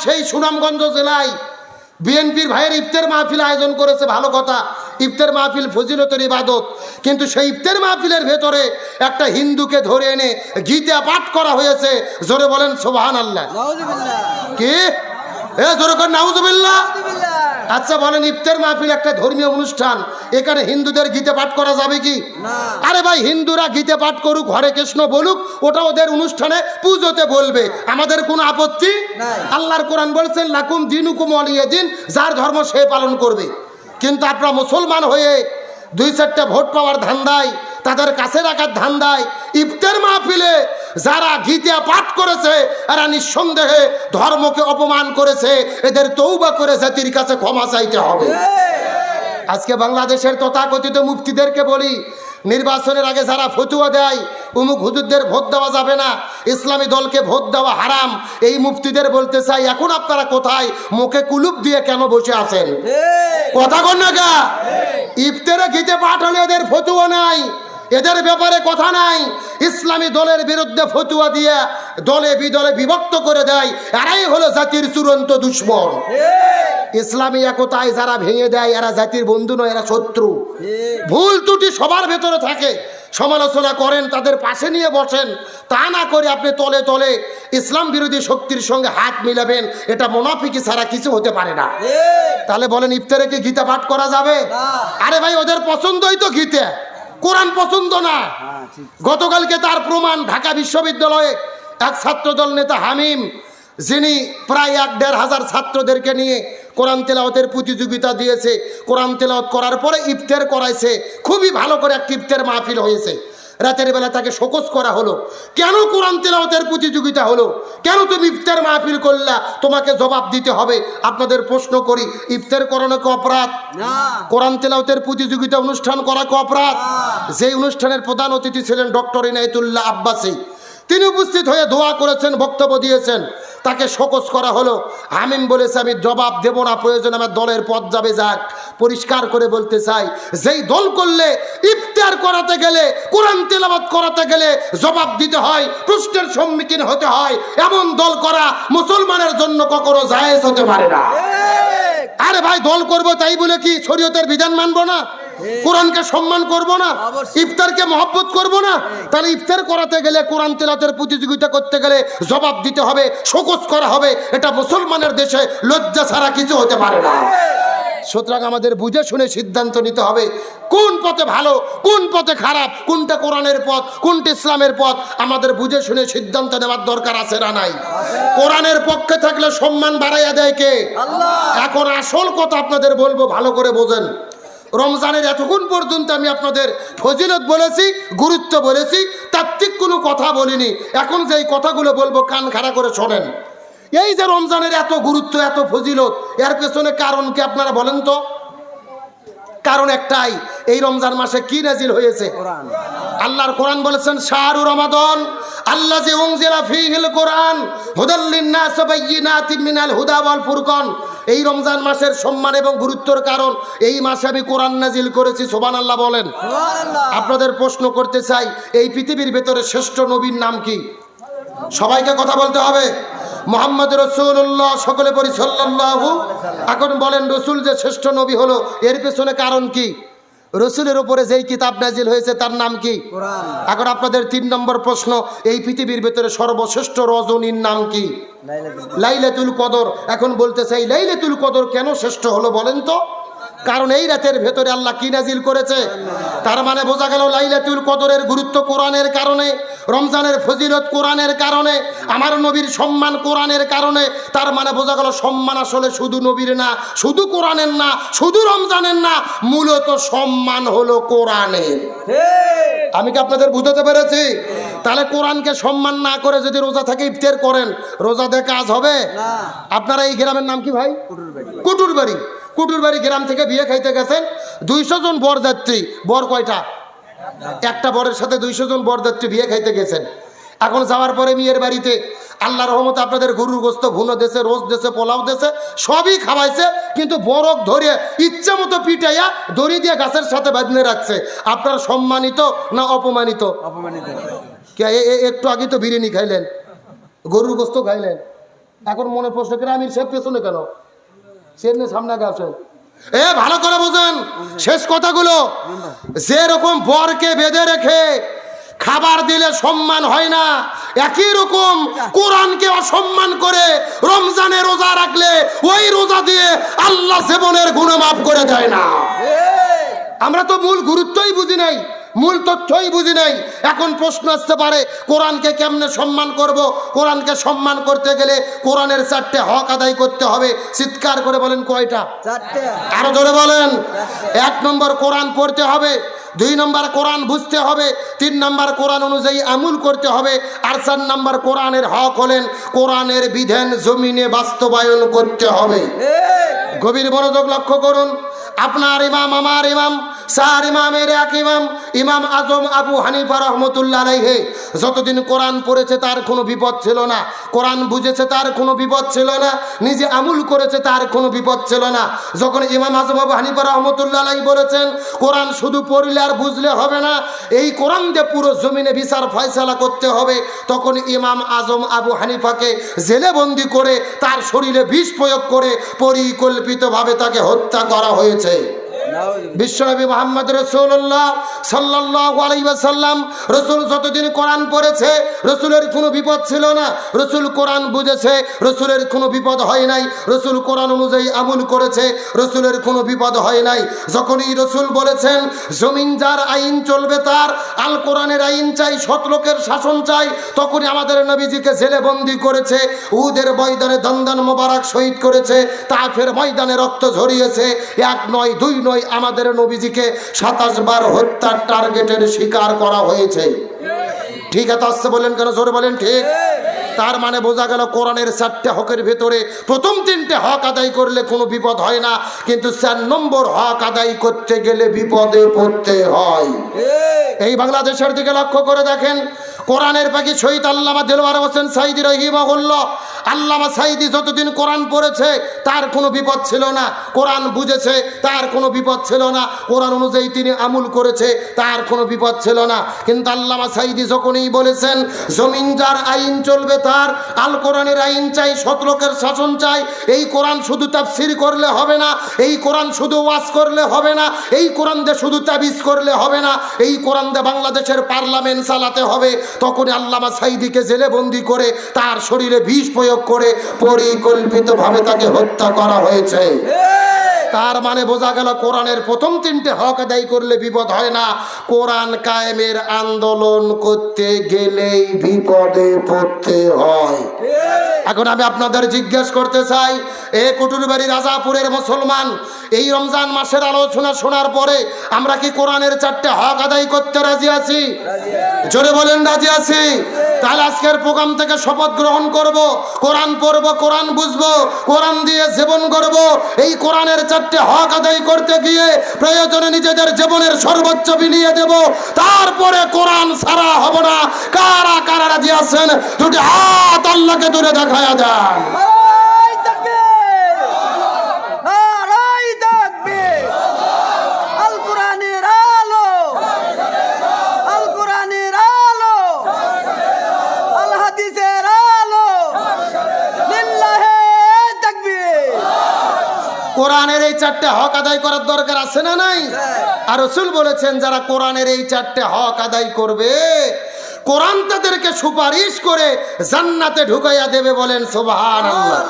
সেই সুনামগঞ্জ জেলায় বিএনপির ভাইয়ের ইফতার মাহফিল আয়োজন করেছে, ভালো কথা, ইফতার মাহফিল ফজিলতের ইবাদত, কিন্তু সেই ইফতার মাহফিলের ভেতরে একটা হিন্দুকে ধরে এনে গীতা পাঠ করা হয়েছে। জোরে বলেন সুবহানাল্লাহ। কি জোরে করেন নাউজুবিল্লাহ। আচ্ছা বলেন, ইফতার মাহফিল একটা ধর্মীয় অনুষ্ঠান, এখানে হিন্দুদের গীতা পাঠ করা যাবে কি? আরে ভাই, হিন্দুরা গীতা পাঠ করুক, হরে কৃষ্ণ বলুক, ওটা ওদের অনুষ্ঠানে পুজোতে বলবে, আমাদের কোনো আপত্তি নাই। আল্লাহর কোরআন বলছেন লাকুম দিনুকুম ওয়ালিয়া দিন, যার ধর্ম সে পালন করবে। কিন্তু আপনারা মুসলমান হয়ে 2-4টা ভোট পাওয়ার ধান্দায়, তাদের কাছে রাখার ধান্দায় ইফতার মাহফিলে যারা গীতা পাঠ করেছে এরা নিঃসন্দেহে ধর্মকে অপমান করেছে, এদের তওবা করে জাতির কাছে ক্ষমা চাইতে হবে। আজকে বাংলাদেশের তথাকথিত মুফতিদেরকে বলি, নির্বাচনের আগে যারা ফতুয়া দেয় অমুক হুজুরদের ভোট দেওয়া যাবে না, ইসলামী দলকে ভোট দেওয়া হারাম, এই মুফতিদের বলতে চাই, এখন আপনারা কোথায়, মুখে কুলুপ দিয়ে কেন বসে আছেন? কথা কন না গা। ইফতারে গীতা পাঠ হলে এদের ফতুয়া নাই, এদের ব্যাপারে কথা নাই। ইসলামী দলের বিরুদ্ধে ফতুয়া দিয়ে দলে বিদলে বিভক্ত করে দেয়, এরাই হলো জাতির চূড়ান্ত দুশ্মন। ইসলামী একতায় যারা ভেঙে দেয় এরা জাতির বন্ধু নয়, এরা শত্রু। ভুল ত্রুটি সবার ভেতরে থাকে, সমালোচনা করেন, তাদের পাশে নিয়ে বসেন, তা না করে আপনি তলে তলে ইসলাম বিরোধী শক্তির সঙ্গে হাত মিলাবেন, এটা মুনাফিকি ছাড়া কিছু হতে পারে না। তাহলে বলেন, ইফতারে কি গীতা পাঠ করা যাবে? আরে ভাই, ওদের পছন্দই তো গীতা, কোরআন পছন্দ না। গতকালকে তার প্রমাণ, ঢাকা বিশ্ববিদ্যালয়ে এক ছাত্রদল নেতা হামিম, যিনি প্রায় 1-1.5 ছাত্রদেরকে নিয়ে কোরআন তেলাওয়াতের প্রতিযোগিতা দিয়েছে, কোরআন তেলাওয়াত করার পরে ইফতার করাইছে, খুবই ভালো করে একটা ইফতার মাহফিল হয়েছে। রাতের বেলা তাকে শোকজ করা হলো, কেন কোরআন তেলাওয়াতের প্রতিযোগিতা হলো, কেন তুমি ইফতার মাহফিল করলা, তোমাকে জবাব দিতে হবে। আপনাদের প্রশ্ন করি, ইফতার করানো কি অপরাধ? কোরআন তেলাওয়াতের প্রতিযোগিতা অনুষ্ঠান করা কি অপরাধ? যে অনুষ্ঠানের প্রধান অতিথি ছিলেন ডক্টর ইনায়েতুল্লাহ আব্বাসী, তিনি উপস্থিত হয়ে দোয়া করেছেন, বক্তব্য দিয়েছেন, তাকে শোকজ করা হলো। হামিম বলেছে আমি জবাব দেব না, প্রয়োজন আমার দলের পথ যাবে যাক। পরিষ্কার করে বলতে চাই, যেই দল করলে ইফতার করাতে গেলে, কোরআন তেলাওয়াত করাতে গেলে জবাব দিতে হয়, প্রশ্নের সম্মুখীন হতে হয়, এমন দল করা মুসলমানের জন্য কখনো জায়েজ হতে পারে না। আরে ভাই, দল করব তাই বলে কি শরীয়তের বিধান মানবো না? কোরআনকে সম্মান করব না? ইফতারকে মহব্বত করব না? তাহলে ইফতার করাতে গেলে, কোরআন তেলাওয়াতের প্রতিযোগিতা করতে গেলে জবাব দিতে হবে, শোকজ করা হবে, এটা মুসলমানের দেশে লজ্জা ছাড়া কিছু হতে পারে না। সুতরাং আমাদের বুঝে শুনে সিদ্ধান্ত নিতে হবে, কোন পথে ভালো, কোন পথে খারাপ, কোনটা কোরআনের পথ, কোনটা ইসলামের পথ, আমাদের বুঝে শুনে সিদ্ধান্ত নেওয়ার দরকার আছে না নাই? কোরআনের পক্ষে থাকলে সম্মান বাড়াইয়া দেয় কে? আল্লাহ। এখন আসল কথা আপনাদের বলবো, ভালো করে বোঝেন। রমজানের এতক্ষণ পর্যন্ত আমি আপনাদের ফজিলত বলেছি, গুরুত্ব বলেছি, তাত্ত্বিক কোনো কথা বলিনি। এখন যে কথাগুলো বলবো কান খাড়া করে শোনেন। এই যে রমজানের এত গুরুত্ব, এত ফজিলত, এর পেছনে কারণ কি আপনারা বলেন তো? কারণ একটাই, এই রমজান মাসে কি নাজিল হয়েছে? আল্লাহর কোরআন বলেছেন শাহরু রমাদান আল্লাযী উনজিলা ফীহিল কোরআন হুদাল লিন-নাস ওয়া বাইয়িনাতিন মিনাল হুদা ওয়াল ফুরকান। এই রমজান মাসের সম্মান এবং গুরুত্বের কারণ, এই মাসে আমি কোরআন নাজিল করেছি। সুবহানাল্লাহ বলেন। আপনাদের প্রশ্ন করতে চাই, এই পৃথিবীর ভেতরে শ্রেষ্ঠ নবীর নাম কি? সবাইকে কথা বলতে হবে। মুহাম্মদ রাসূলুল্লাহ, সকলে পড়ি সাল্লাল্লাহু। এখন বলেন, রসুল যে শ্রেষ্ঠ নবী হলো, এর পেছনে কারণ কি? রসুলের উপরে যেই কিতাব নাজিল হয়েছে তার নাম কি? কোরআন। এখন আপনাদের 3 নম্বর প্রশ্ন, এই পৃথিবীর ভেতরে সর্বশ্রেষ্ঠ রজনীর নাম কি? লাইলাতুল কদর। এখন বলতে চাই, লাইলাতুল কদর কেন শ্রেষ্ঠ হলো বলেন তো? কারণ এই রাতের ভেতরে আল্লাহ কি নাজিল করেছে? তার মানে বোঝা গেল লাইলাতুল কদরের গুরুত্ব কোরআনের কারণে, রমজানের ফজিলত কোরআনের কারণে, আমার নবীর সম্মান কোরআনের কারণে। তার মানে বোঝা গেল সম্মান আসলে শুধু নবীর না, শুধু কোরআনের না, শুধু রমজানের না, মূলত সম্মান হলো কোরআনের। আমি কি আপনাদের বুঝাতে পেরেছি? তাহলে কোরআনকে সম্মান না করে যদি রোজা থেকে ইফতার করেন, রোজা দিয়ে কাজ হবে? আপনারা এই গ্রামের নাম কি ভাই? কুটুরবাড়ি। কুটুরবাড়ি গ্রাম থেকে বিয়ে খাইতে গেছেন, 200 জন বরযাত্রী। বর কয়টা? একটা বরের সাথে 200 জন বরযাত্রী বিয়ে খাইতে গেছেন। এখন যাওয়ার পরে মেয়ের বাড়িতে আল্লাহ রহমতে আপনাদের গরুর গোস্ত ভুনো দেশে, রোজ দেশে, পোলাও দেশে, সবই খাওয়াইছে, কিন্তু বরফ ধরে ইচ্ছা মতো পিটাইয়া দড়ি দিয়ে গাছের সাথে বাঁধনে রাখছে। আপনার সম্মানিত না অপমানিত? অপমানিত। একটু আগে তো বিরিয়ানি খাইলেন, গরুর গোস্ত খাইলেন, এখন মনে প্রশ্ন করে আমির সাহেব পেছনে কেন, সে সামনে আগে আসেন। এ ভালো করে বোঝেন শেষ কথাগুলো। যেরকম বরকে বেঁধে রেখে খাবার দিলে সম্মান হয় না, একই রকম কোরআনকে অসম্মান করে রমজানে রোজা রাখলে ওই রোজা দিয়ে আল্লাহ জীবনের গুনাহ মাফ করে দেয় না। আমরা তো মূল গুরুত্বই বুঝি নাই, মূল তথ্যই বুঝি নাই। এখন প্রশ্ন আসতে পারে কোরআনকে কেমনে সম্মান করব? কোরআনকে সম্মান করতে গেলে কোরআনের 4টে হক আদায় করতে হবে। চিৎকার করে বলেন কয়টা? 4টে। আরো জোরে বলেন। 1 নম্বর কোরআন পড়তে হবে, 2 নম্বর কোরআন বুঝতে হবে, 3 নম্বর কোরআন অনুযায়ী আমল করতে হবে, আর 4 নম্বর কোরআনের হক হলেন কোরআনের বিধান জমিনে বাস্তবায়ন করতে হবে। গভীর মনোযোগ লক্ষ্য করুন। আপনার ইমাম, আমার ইমাম, চার ইমামের এক ইমাম, ইমাম আজম আবু হানিফা রহমতুল্লাহ আলাইহি যতদিন কোরআন পড়েছে তার কোনো বিপদ ছিল না, কোরআন বুঝেছে তার কোনো বিপদ ছিল না, নিজে আমল করেছে তার কোনো বিপদ ছিল না। যখন ইমাম আজম আবু হানিফা রহমতুল্লাহ আলাইহি বলেছেন কোরআন শুধু পড়লে আর বুঝলে হবে না, এই কোরআন দিয়ে পুরো জমিনে বিচার ফয়সালা করতে হবে, তখন ইমাম আজম আবু হানিফাকে জেলে বন্দি করে তার শরীরে বিষ প্রয়োগ করে পরিকল্পিতভাবে তাকে হত্যা করা হয়েছে। বিশ্বনবী মুহাম্মদ রাসূলুল্লাহ সাল্লাল্লাহু আলাইহি ওয়াসাল্লাম, রাসূল যতদিন কোরআন পড়েছে রাসূলের কোনো বিপদ ছিল না, রাসূল কোরআন বুঝেছে, রাসূলের কোনো বিপদ হয় নাই, রাসূল কোরআন অনুযায়ী আমল করেছে, রাসূলের কোনো বিপদ হয় নাই। যখনই রাসূল বলেছেন জমিন যার আইন চলবে তার, আল কোরআনের আইন চাই, শতলোকের শাসন চাই, তখনই আমাদের নবীজিকে জেলে বন্দি করেছে, উহুদের ময়দানে দন্দন মোবারক শহীদ করেছে, তায়েফের ময়দানে রক্ত ঝরিয়েছে। 1 নয় 2 নয়, আমাদের নবীজিকে 27 বার হত্যার টার্গেটের শিকার করা হয়েছে। ঠিক আছে আসছে বলেন কেন? জোরে বলেন। ঠিক। তার মানে বোঝা গেল কোরআনের 4টে হকের ভেতরে প্রথম 3টে হক আদায় করলে কোনো বিপদ হয় না, কিন্তু 4 নম্বর হক আদায় করতে গেলে বিপদে পড়তে হয়। এই বাংলাদেশের দিকে লক্ষ্য করে দেখেন, কোরআনের পাখি শহীদ আল্লামা দেলওয়ার হোসেন সাইদি রহিমাহুল্লাহ, আল্লামা সাইদি যতদিন কোরআন পড়েছে তার কোনো বিপদ ছিল না, কোরআন বুঝেছে তার কোনো বিপদ ছিল না, কোরআন অনুযায়ী তিনি আমল করেছে তার কোনো বিপদ ছিল না। কিন্তু আল্লামা সাইদি যখনই বলেছেন জমিন যার আইন চলবে তার, আল কোরআনের আইন চাই, শতলোকের শাসন চাই, এই কোরআন শুধু তাফসীর করলে হবে না, এই কোরআন শুধু ওয়াজ করলে হবে না, এই কোরআন দিয়ে শুধু তাবিজ করলে হবে না, এই কোরআন দিয়ে বাংলাদেশের পার্লামেন্ট চালাতে হবে, তখনই আল্লামা সাইদিকে জেলে বন্দি করে তার শরীরে বিষ প্রয়োগ করে পরিকল্পিতভাবে তাকে হত্যা করা হয়েছে। তার মানে বোঝা গেল কোরআনের প্রথম 3টে হক আদায় করলে বিপদ হয় না, কোরআন কায়েমের আন্দোলন করতে গেলেই বিপদে পড়তে হয়। এখন আমি আপনাদের জিজ্ঞেস করতে চাই, এ কুটুরবাড়ি রাজাপুরের মুসলমান, এই রমজান মাসের আলোচনা শোনার পরে আমরা কি কোরআনের 4টে হক আদায় করতে রাজি আছি? জোরে বলেন রাজি আছি। তাহলে আজকের প্রোগ্রাম থেকে শপথ গ্রহণ করব, কোরআন পড়ব, কোরআন বুঝবো, কোরআন দিয়ে জীবন গড়ব। এই কোরআনের 4টে হক আদায় করতে গিয়ে প্রয়োজনে নিজেদের জীবনের সর্বোচ্চ বিলিয়ে দেব, তারপরে কোরআন ছাড়া হব না। কারা কারা রাজি আছেন? দুটি হাত আল্লাহকে দূরে দেখায়া দেন। কোরআনের এই 4টে হক আদায় করার দরকার আছে না নাই? আর রাসূল বলেছেন যারা কোরআনের এই 4টে হক আদায় করবে কোরআন তাদেরকে সুপারিশ করে জান্নাতে ঢুকাইয়া দেবে। বলেন সুবহানাল্লাহ।